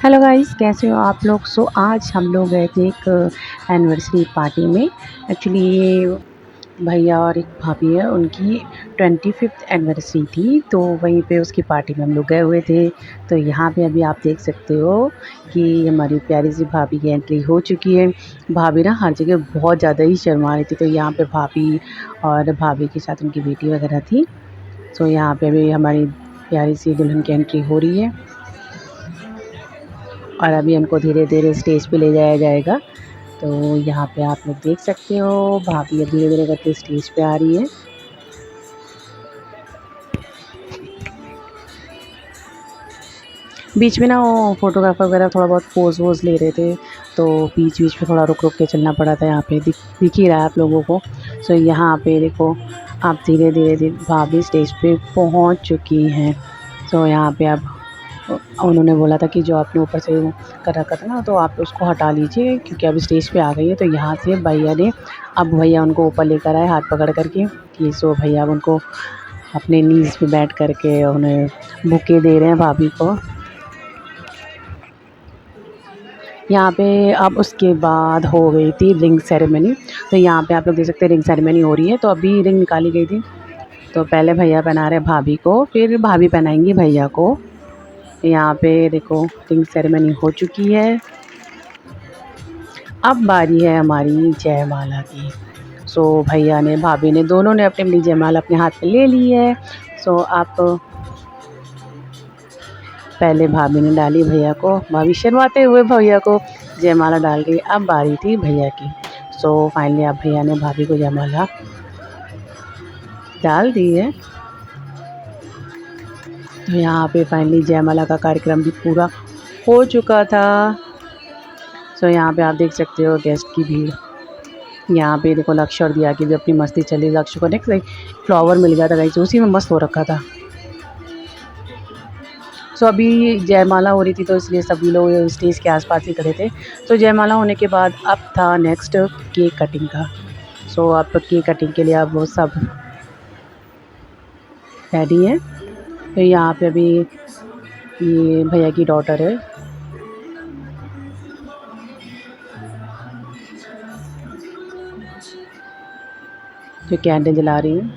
Hello guys, कैसे हो आप लोग। आज हम लोग गए थे एक एनिवर्सरी पार्टी में। एक्चुअली ये भैया और एक भाभी है, उनकी 25th एनिवर्सरी थी, तो वहीं पे उसकी पार्टी में हम लोग गए हुए थे। तो यहाँ पे अभी आप देख सकते हो कि हमारी प्यारी सी भाभी की एंट्री हो चुकी है। भाभी ना हर जगह बहुत ज़्यादा ही शर्मा रही थी, तो यहाँ पे भाभी और भाभी के साथ उनकी बेटी वगैरह थी। तो यहाँ पे अभी हमारी प्यारी सी दुल्हन की एंट्री हो रही है और अभी हमको धीरे धीरे स्टेज पे ले जाया जाएगा। तो यहाँ पे आप लोग देख सकते हो भाभी अब धीरे धीरे करके स्टेज पे आ रही है। बीच में ना वो फोटोग्राफर वगैरह थोड़ा बहुत पोज वोज ले रहे थे, तो बीच बीच में थोड़ा रुक रुक के चलना पड़ा था। यहाँ पे दिख ही रहा है आप लोगों को। सो यहाँ पे देखो आप धीरे धीरे भाभी स्टेज पे पहुँच चुकी हैं। सो यहाँ पे आप उन्होंने बोला था कि जो आपने ऊपर से वो कर रखा था ना, तो आप उसको हटा लीजिए क्योंकि अभी स्टेज पे आ गई है। तो यहाँ से भैया ने अब भैया उनको ऊपर लेकर आए हाथ पकड़ करके कि सो भैया अब उनको अपने नीज़ पे बैठ करके उन्हें बुके दे रहे हैं भाभी को। यहाँ पे अब उसके बाद हो गई थी रिंग सेरेमनी। तो यहाँ पे आप लोग देख सकते हैं रिंग सेरेमनी हो रही है। तो अभी रिंग निकाली गई थी, तो पहले भैया पहना रहे भाभी को, फिर भाभी पहनाएंगी भैया को। यहाँ पे देखो रिंग सेरेमनी हो चुकी है। अब बारी है हमारी जयमाला की। सो भैया ने भाभी ने दोनों ने अपनी अपनी जयमाला अपने हाथ में ले ली है। सो आप पहले भाभी ने डाली भैया को, भाभी शर्माते हुए भैया को जयमाला डाल गई। अब बारी थी भैया की। सो फाइनली अब भैया ने भाभी को जयमाला डाल दी है। तो यहाँ पे फाइनली जयमाला का कार्यक्रम भी पूरा हो चुका था। सो यहाँ पे आप देख सकते हो गेस्ट की भीड़। यहाँ पे देखो लक्ष्य और दिया की भी अपनी मस्ती चली। लक्ष्य को नेक्स्ट फ्लावर मिल गया था गाइस, उसी में मस्त हो रखा था। सो अभी जयमाला हो रही थी, तो इसलिए सभी लोग स्टेज के आसपास ही खड़े थे। तो जयमाला होने के बाद अब था नेक्स्ट केक कटिंग का। सो अब केक कटिंग के लिए अब वो सब रेडी है। तो यहाँ पे अभी ये भैया की डॉटर है, जो कैंडल जला रही है।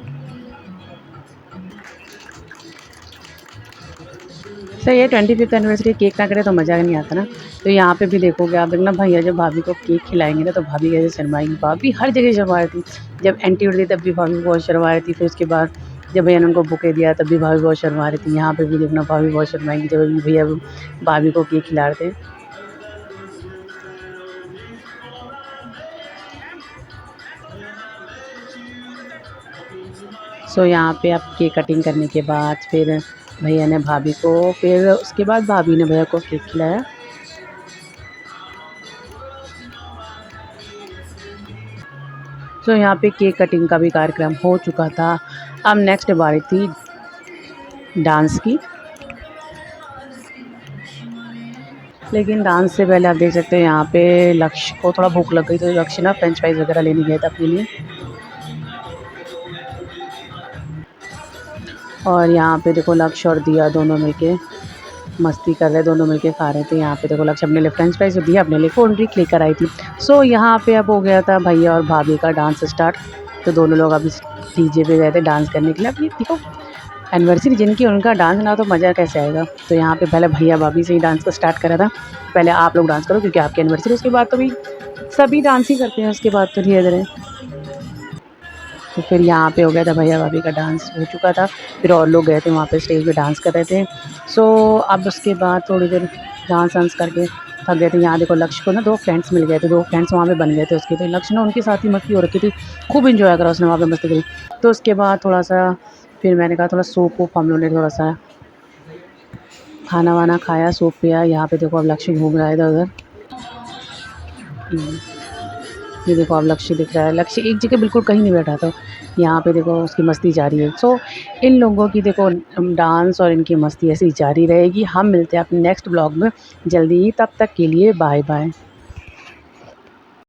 सर ये 25th एनिवर्सरी केक ना करे तो मज़ा नहीं आता ना। तो यहाँ पे भी देखोगे आप, देखना भैया जब भाभी को केक खिलाएंगे ना, तो भाभी कैसे शर्माएगी। भाभी हर जगह शर्मा रही थी। जब एंट्री उठी तब भी भाभी बहुत शर्मा रही थी। फिर उसके बाद जब भैया ने उनको बुके दिया तब भी भाभी बहुत शर्मा रही थी। यहाँ पे भी देखना भाभी बहुत शर्माएंगी जब भी भैया भाभी को केक खिला रहे थे। सो यहाँ पे आप केक कटिंग करने के बाद फिर भैया ने भाभी को, फिर उसके बाद भाभी ने भैया को केक खिलाया। तो यहाँ पे केक कटिंग का भी कार्यक्रम हो चुका था। अब नेक्स्ट बारी थी डांस की। लेकिन डांस से पहले आप देख सकते हैं यहाँ पे लक्ष्य को थोड़ा भूख लग गई, तो लक्ष्य ना फ्रेंच फ्राइज वगैरह लेने गया था अपने लिए। और यहाँ पे देखो लक्ष्य और दिया दोनों मिलके मस्ती कर रहे, दोनों मिलके खा रहे थे। यहाँ पे देखो लक्ष्य अपने लिए फ्रेंच फ्राइज और दिया अपने लिए कोल्ड ड्रिंक लेकर आई थी। सो यहाँ पे अब हो गया था भैया और भाभी का डांस स्टार्ट। तो दोनों लोग अभी डीजे पे गए थे डांस करने के लिए। अब ये देखो एनिवर्सरी जिनकी, उनका डांस ना तो मज़ा कैसे आएगा। तो यहाँ पे पहले भैया भाभी से ही डांस को स्टार्ट करा था। पहले आप लोग डांस करो क्योंकि आपकी एनिवर्सरी, उसके बाद तो भी सभी डांस ही करते हैं। उसके बाद तो धीरे धीरे तो फिर यहाँ पे हो गया था भैया भाभी का डांस हो चुका था। फिर और लोग गए थे वहाँ पे स्टेज पे डांस कर रहे थे। सो अब उसके बाद थोड़ी देर डांस वांस करके थक गए थे। यहाँ देखो लक्ष्य को ना 2 फ्रेंड्स मिल गए थे, 2 फ्रेंड्स वहाँ पे बन गए थे उसके। तो लक्ष्य ने उनके साथ ही मस्ती हो रखी थी, खूब इन्जॉय करा उसने वहाँ पे मस्ती करी। तो उसके बाद थोड़ा सा फिर मैंने कहा थोड़ा सूप वूप हम लोगों ने थोड़ा सा खाना वाना खाया, सूप पिया। यहाँ पे देखो अब लक्ष्य घूम रहा है इधर उधर। ये देखो अब लक्ष्य दिख रहा है। लक्ष्य एक जगह बिल्कुल कहीं नहीं बैठा था। यहाँ पे देखो उसकी मस्ती जारी है। सो इन लोगों की देखो डांस और इनकी मस्ती ऐसी जारी रहेगी। हम मिलते हैं अपने नेक्स्ट ब्लॉग में जल्दी ही, तब तक के लिए बाय बाय।